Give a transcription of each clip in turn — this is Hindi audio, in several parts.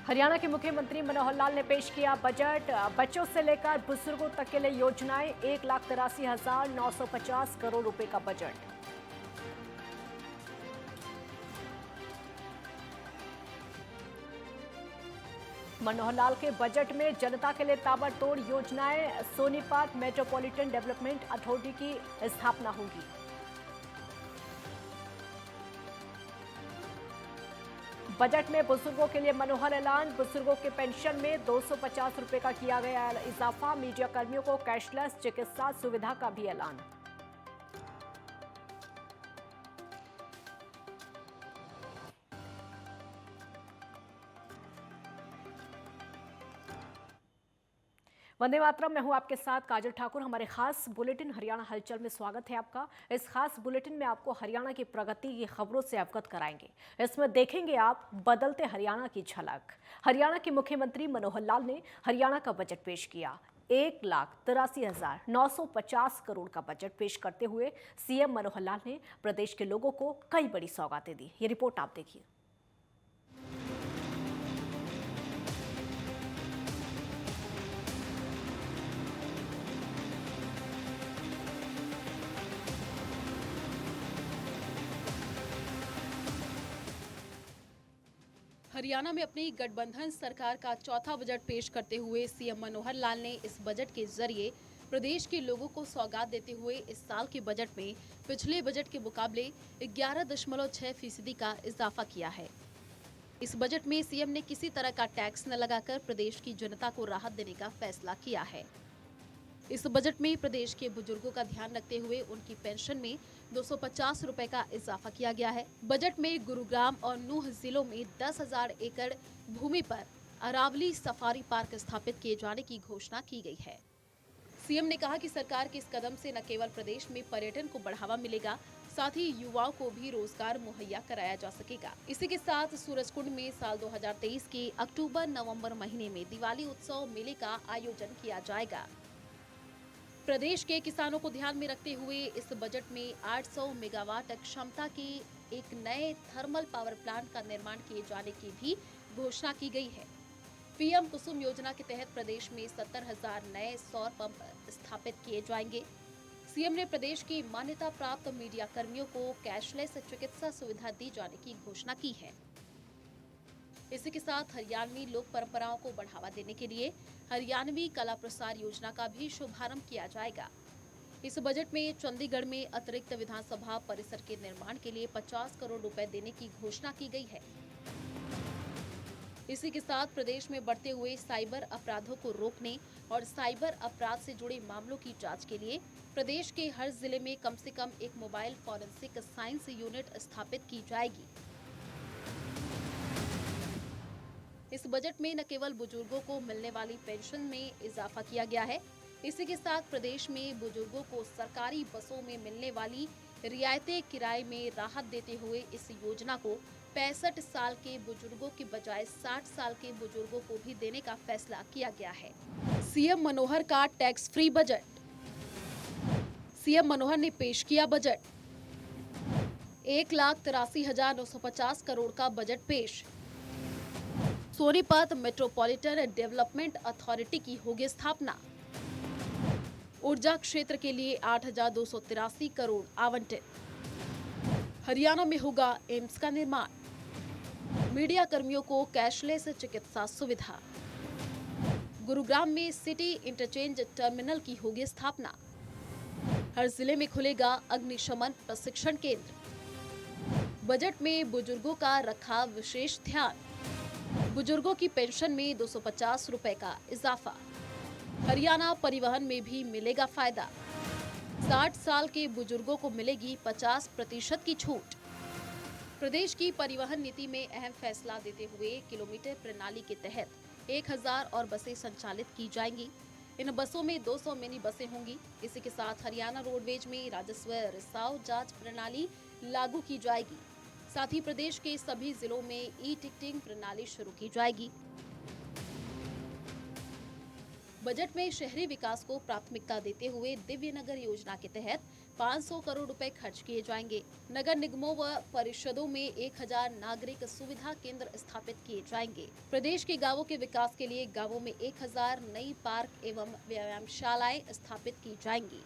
हरियाणा के मुख्यमंत्री मनोहर लाल ने पेश किया बजट। बच्चों से लेकर बुजुर्गों तक के लिए योजनाएं, 1,83,950 करोड़ रुपए का बजट। मनोहर लाल के बजट में जनता के लिए ताबड़तोड़ योजनाएं, सोनीपत मेट्रोपॉलिटन डेवलपमेंट अथॉरिटी की स्थापना होगी। बजट में बुजुर्गों के लिए मनोहर ऐलान, बुजुर्गों के पेंशन में 250 रुपए का किया गया इजाफा। मीडिया कर्मियों को कैशलेस चिकित्सा सुविधा का भी ऐलान। वंदे मातरम। मैं हूं आपके साथ काजल ठाकुर। हमारे खास बुलेटिन हरियाणा हलचल में स्वागत है आपका। इस खास बुलेटिन में आपको हरियाणा की प्रगति की खबरों से अवगत कराएंगे। इसमें देखेंगे आप बदलते हरियाणा की झलक। हरियाणा के मुख्यमंत्री मनोहर लाल ने हरियाणा का बजट पेश किया। 1,83,950 करोड़ का बजट पेश करते हुए सीएम मनोहर लाल ने प्रदेश के लोगों को कई बड़ी सौगातें दी। ये रिपोर्ट आप देखिए। हरियाणा में अपनी गठबंधन सरकार का चौथा बजट पेश करते हुए सीएम मनोहर लाल ने इस बजट के जरिए प्रदेश के लोगों को सौगात देते हुए इस साल के बजट में पिछले बजट के मुकाबले 11.6% का इजाफा किया है। इस बजट में सीएम ने किसी तरह का टैक्स न लगाकर प्रदेश की जनता को राहत देने का फैसला किया है। इस बजट में प्रदेश के बुजुर्गों का ध्यान रखते हुए उनकी पेंशन में 250 रुपए का इजाफा किया गया है। बजट में गुरुग्राम और नूह जिलों में 10,000 एकड़ भूमि पर अरावली सफारी पार्क स्थापित किए जाने की घोषणा की गई है। सीएम ने कहा कि सरकार के इस कदम से न केवल प्रदेश में पर्यटन को बढ़ावा मिलेगा, साथ ही युवाओं को भी रोजगार मुहैया कराया जा सकेगा। इसी के साथ सूरजकुंड में साल 2023 के अक्टूबर-नवंबर महीने में दिवाली उत्सव मेले का आयोजन किया जाएगा। प्रदेश के किसानों को ध्यान में रखते हुए इस बजट में 800 मेगावाट क्षमता के एक नए थर्मल पावर प्लांट का निर्माण किए जाने की भी घोषणा की गई है। पीएम कुसुम योजना के तहत प्रदेश में 70,000 नए सौर पंप स्थापित किए जाएंगे। सीएम ने प्रदेश की मान्यता प्राप्त मीडिया कर्मियों को कैशलेस चिकित्सा सुविधा दी जाने की घोषणा की है। इसी के साथ हरियाणवी लोक परंपराओं को बढ़ावा देने के लिए हरियाणवी कला प्रसार योजना का भी शुभारंभ किया जाएगा। इस बजट में चंडीगढ़ में अतिरिक्त विधानसभा परिसर के निर्माण के लिए 50 करोड़ रुपए देने की घोषणा की गई है। इसी के साथ प्रदेश में बढ़ते हुए साइबर अपराधों को रोकने और साइबर अपराध से जुड़े मामलों की जांच के लिए प्रदेश के हर जिले में कम से कम एक मोबाइल फॉरेंसिक साइंस यूनिट स्थापित की जाएगी। इस बजट में न केवल बुजुर्गों को मिलने वाली पेंशन में इजाफा किया गया है, इसी के साथ प्रदेश में बुजुर्गों को सरकारी बसों में मिलने वाली रियायते किराए में राहत देते हुए इस योजना को 65 साल के बुजुर्गों के बजाय 60 साल के बुजुर्गों को भी देने का फैसला किया गया है। सीएम मनोहर का टैक्स फ्री बजट। सीएम मनोहर ने पेश किया बजट। 1,83,950 करोड़ का बजट पेश। सोनीपत मेट्रोपॉलिटन डेवलपमेंट अथॉरिटी की होगी स्थापना। ऊर्जा क्षेत्र के लिए 8,283 करोड़ आवंटित। हरियाणा में होगा एम्स का निर्माण। मीडिया कर्मियों को कैशलेस चिकित्सा सुविधा। गुरुग्राम में सिटी इंटरचेंज टर्मिनल की होगी स्थापना। हर जिले में खुलेगा अग्निशमन प्रशिक्षण केंद्र। बजट में बुजुर्गों का रखा विशेष ध्यान। बुजुर्गों की पेंशन में 250 रुपए का इजाफा। हरियाणा परिवहन में भी मिलेगा फायदा। 60 साल के बुजुर्गों को मिलेगी 50% की छूट। प्रदेश की परिवहन नीति में अहम फैसला देते हुए किलोमीटर प्रणाली के तहत 1,000 और बसें संचालित की जाएंगी। इन बसों में 200 मिनी बसें होंगी। इसी के साथ हरियाणा रोडवेज में राजस्व रिसाव जांच प्रणाली लागू की जाएगी। साथ ही प्रदेश के सभी जिलों में ई टिकटिंग प्रणाली शुरू की जाएगी। बजट में शहरी विकास को प्राथमिकता देते हुए दिव्य नगर योजना के तहत 500 करोड़ रुपए खर्च किए जाएंगे। नगर निगमों व परिषदों में 1000 नागरिक सुविधा केंद्र स्थापित किए जाएंगे। प्रदेश के गांवों के विकास के लिए गांवों में 1000 नई पार्क एवं व्यायामशालाएं स्थापित की जाएंगी।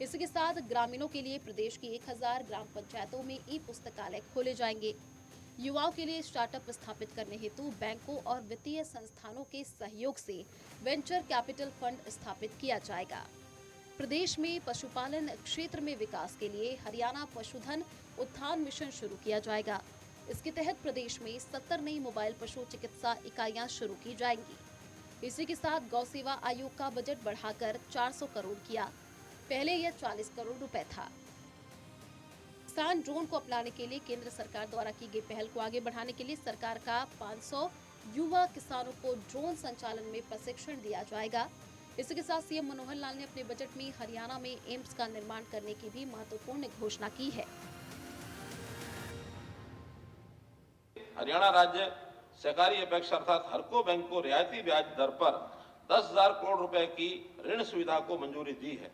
इसके साथ ग्रामीणों के लिए प्रदेश की 1000 ग्राम पंचायतों में ई पुस्तकालय खोले जाएंगे। युवाओं के लिए स्टार्टअप स्थापित करने हेतु बैंकों और वित्तीय संस्थानों के सहयोग से वेंचर कैपिटल फंड स्थापित किया जाएगा। प्रदेश में पशुपालन क्षेत्र में विकास के लिए हरियाणा पशुधन उत्थान मिशन शुरू किया जाएगा। इसके तहत प्रदेश में 70 नई मोबाइल पशु चिकित्सा इकाइयां शुरू की जाएंगी। इसी के साथ गौ सेवा आयोग का बजट बढ़ाकर 400 करोड़ किया। पहले यह 40 करोड़ रुपए था। किसान ड्रोन को अपनाने के लिए केंद्र सरकार द्वारा की गई पहल को आगे बढ़ाने के लिए सरकार का 500 युवा किसानों को ड्रोन संचालन में प्रशिक्षण दिया जाएगा। इसी के साथ सीएम मनोहर लाल ने अपने बजट में हरियाणा में एम्स का निर्माण करने की भी महत्वपूर्ण घोषणा की है। हरियाणा राज्य सहकारी अपेक्षा अर्थात हरको बैंक को रियायती ब्याज दर पर 10,000 करोड़ रुपए की ऋण सुविधा को मंजूरी दी है।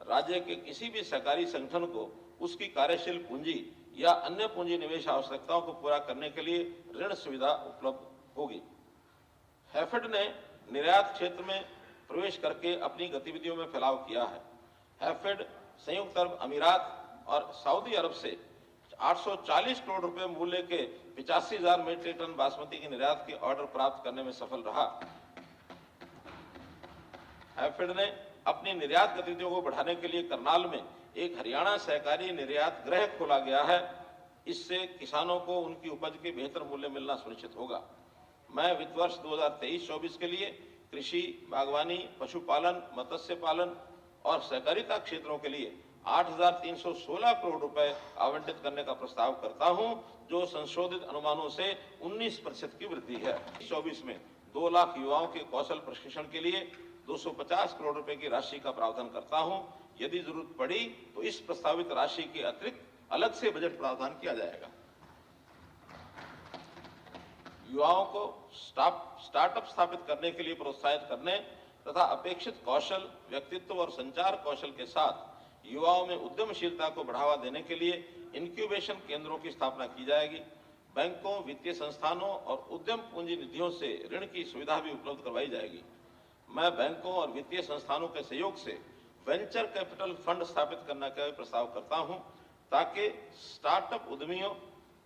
राज्य के किसी भी सहकारी संगठन को उसकी कार्यशील पूंजी या अन्य पूंजी निवेश आवश्यकताओं को पूरा करने के लिए ऋण सुविधा उपलब्ध होगी। हैफेड ने निर्यात क्षेत्र में प्रवेश करके अपनी गतिविधियों में फैलाव किया है। हैफेड संयुक्त अरब अमीरात और सऊदी अरब से 840 करोड़ रुपए मूल्य के 85,000 मीट्रिक टन बासमती के निर्यात के ऑर्डर प्राप्त करने में सफल रहा। हैफेड ने अपनी निर्यात गतिविधियों को बढ़ाने के लिए करनाल में एक हरियाणा सहकारी निर्यात गृह खोला गया है। इससे किसानों को उनकी उपज के बेहतर मूल्य मिलना सुनिश्चित होगा। मैं वित्त वर्ष 2023-24 के लिए कृषि, बागवानी, पशुपालन, मत्स्य पालन और सहकारिता क्षेत्रों के लिए 8,316 करोड़ रुपए आवंटित करने का प्रस्ताव करता हूं, जो संशोधित अनुमानों से 19% की वृद्धि है। 24 में 2 लाख युवाओं के कौशल प्रशिक्षण के लिए 250 करोड़ रुपए की राशि का प्रावधान करता हूं। यदि जरूरत पड़ी तो इस प्रस्तावित राशि के अतिरिक्त अलग से बजट प्रावधान किया जाएगा। युवाओं को स्टार्टअप स्थापित करने के लिए प्रोत्साहित करने तथा अपेक्षित कौशल, व्यक्तित्व और संचार कौशल के साथ युवाओं में उद्यमशीलता को बढ़ावा देने के लिए इंक्यूबेशन केंद्रों की स्थापना की जाएगी। बैंकों, वित्तीय संस्थानों और उद्यम पूंजी निधियों से ऋण की सुविधा भी उपलब्ध करवाई जाएगी। मैं बैंकों और वित्तीय संस्थानों के सहयोग से वेंचर कैपिटल फंड स्थापित करने का प्रस्ताव करता हूं, ताकि स्टार्टअप उद्यमियों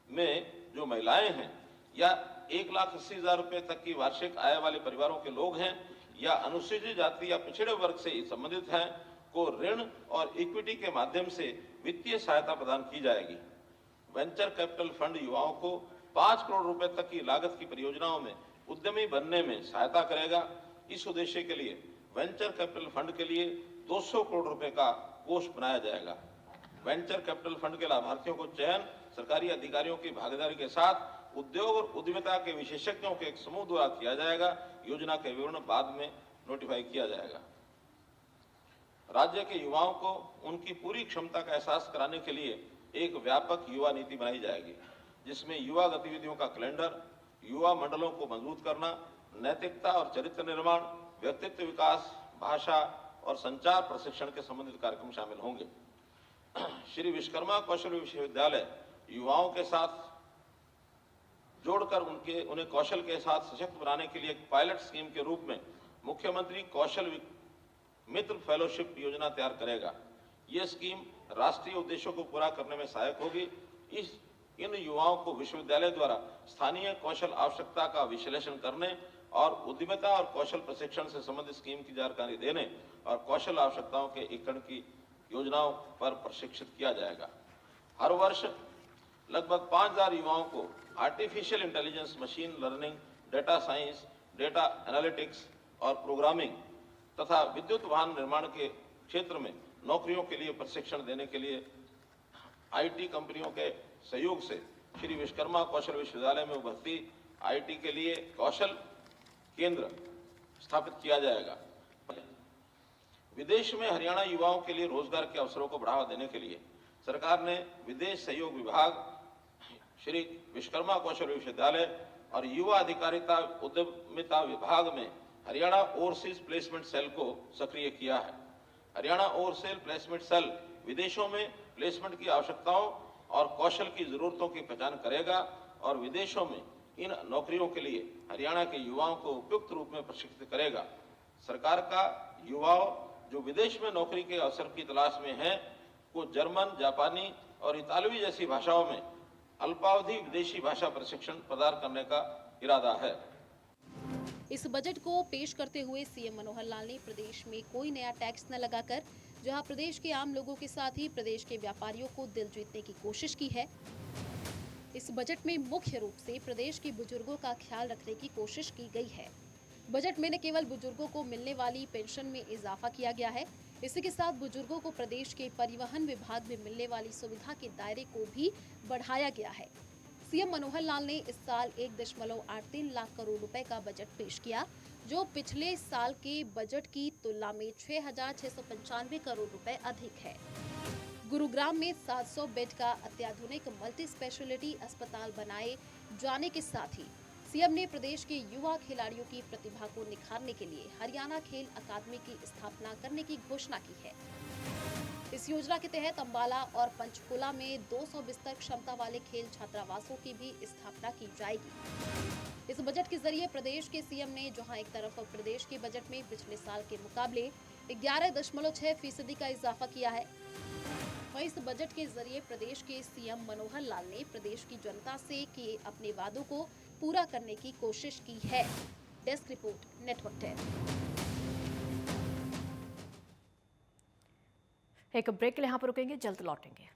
में जो महिलाएं हैं या 1,80,000 रुपए तक की वार्षिक आय वाले परिवारों के लोग हैं या अनुसूचित जाति या पिछड़े वर्ग से संबंधित हैं को ऋण और इक्विटी के माध्यम से वित्तीय सहायता प्रदान की जाएगी। वेंचर कैपिटल फंड युवाओं को 5 करोड़ रुपए तक की लागत की परियोजनाओं में उद्यमी बनने में सहायता करेगा। इस उद्देश्य के लिए वेंचर कैपिटल फंड के लिए 200 करोड़ रुपए का कोष बनाया जाएगा। वेंचर कैपिटल फंड के लाभार्थियों को चयन सरकारी अधिकारियों की भागीदारी के साथ उद्योग और उद्यमिता के विशेषज्ञों के एक समूह द्वारा किया जाएगा। योजना के विवरण बाद में नोटिफाई किया जाएगा। राज्य के युवाओं को उनकी पूरी क्षमता का एहसास कराने के लिए एक व्यापक युवा नीति बनाई जाएगी, जिसमें युवा गतिविधियों का कैलेंडर, युवा मंडलों को मजबूत करना, नैतिकता और चरित्र निर्माण, व्यक्तित्व विकास, भाषा और संचार प्रशिक्षण के संबंधित कार्यक्रम शामिल होंगे। श्री विश्वकर्मा कौशल विश्वविद्यालय युवाओं के साथ जोड़कर उन्हें कौशल के साथ सशक्त बनाने के लिए एक पायलट स्कीम के रूप में मुख्यमंत्री कौशल मित्र फेलोशिप योजना तैयार करेगा। यह स्कीम राष्ट्रीय उद्देश्यों को पूरा करने में सहायक होगी। इन युवाओं को विश्वविद्यालय द्वारा स्थानीय कौशल आवश्यकता का विश्लेषण करने और उद्यमिता और कौशल प्रशिक्षण से संबंधित स्कीम की जानकारी देने और कौशल आवश्यकताओं के एकड़ की योजनाओं पर प्रशिक्षित किया जाएगा। हर वर्ष लगभग 5,000 युवाओं को artificial intelligence, machine learning, data science, data analytics और प्रोग्रामिंग तथा विद्युत वाहन निर्माण के क्षेत्र में नौकरियों के लिए प्रशिक्षण देने के लिए आईटी कंपनियों के सहयोग से श्री विश्वकर्मा कौशल विश्वविद्यालय में भर्ती आईटी के लिए कौशल केंद्र स्थापित किया जाएगा। विदेश में हरियाणा युवाओं के लिए रोजगार के अवसरों को बढ़ावा देने के लिए सरकार ने विदेश सहयोग विभाग, श्री विश्वकर्मा कौशल विश्वविद्यालय और युवा अधिकारिता उद्यमिता विभाग में हरियाणा ओवरसीज प्लेसमेंट सेल को सक्रिय किया है। हरियाणा ओवरसीज प्लेसमेंट सेल विदेशों में प्लेसमेंट की आवश्यकताओं और कौशल की जरूरतों की पहचान करेगा और विदेशों में इन नौकरियों के लिए हरियाणा के युवाओं को उपयुक्त रूप में प्रशिक्षित करेगा। सरकार का युवाओं जो विदेश में नौकरी के अवसर की तलाश में हैं, को जर्मन, जापानी और इतालवी जैसी भाषाओं में अल्पावधि विदेशी भाषा प्रशिक्षण प्रदान करने का इरादा है। इस बजट को पेश करते हुए सीएम मनोहर लाल ने प्रदेश में कोई नया टैक्स न लगाकर जहां प्रदेश के आम लोगों के साथ ही प्रदेश के व्यापारियों को दिल जीतने की कोशिश की है, इस बजट में मुख्य रूप से प्रदेश के बुजुर्गों का ख्याल रखने की कोशिश की गई है। बजट में न केवल बुजुर्गों को मिलने वाली पेंशन में इजाफा किया गया है, इसी के साथ बुजुर्गों को प्रदेश के परिवहन विभाग में मिलने वाली सुविधा के दायरे को भी बढ़ाया गया है। सीएम मनोहर लाल ने इस साल 1.83 लाख करोड़ रुपए का बजट पेश किया, जो पिछले साल के बजट की तुलना में 6,695 करोड़ रुपए अधिक है। गुरुग्राम में 700 बेड का अत्याधुनिक मल्टी स्पेशलिटी अस्पताल बनाए जाने के साथ ही सीएम ने प्रदेश के युवा खिलाड़ियों की प्रतिभा को निखारने के लिए हरियाणा खेल अकादमी की स्थापना करने की घोषणा की है। इस योजना के तहत अंबाला और पंचकुला में 200 बिस्तर क्षमता वाले खेल छात्रावासों की भी स्थापना की जाएगी। इस बजट के जरिए प्रदेश के सीएम ने जहां एक तरफ प्रदेश के बजट में पिछले साल के मुकाबले 11.6% का इजाफा किया है, वहीं इस बजट के जरिए प्रदेश के सीएम मनोहर लाल ने प्रदेश की जनता से किए अपने वादों को पूरा करने की कोशिश की है। Desk report, network 10। एक ब्रेक के लिए यहाँ पर रुकेंगे, जल्द लौटेंगे।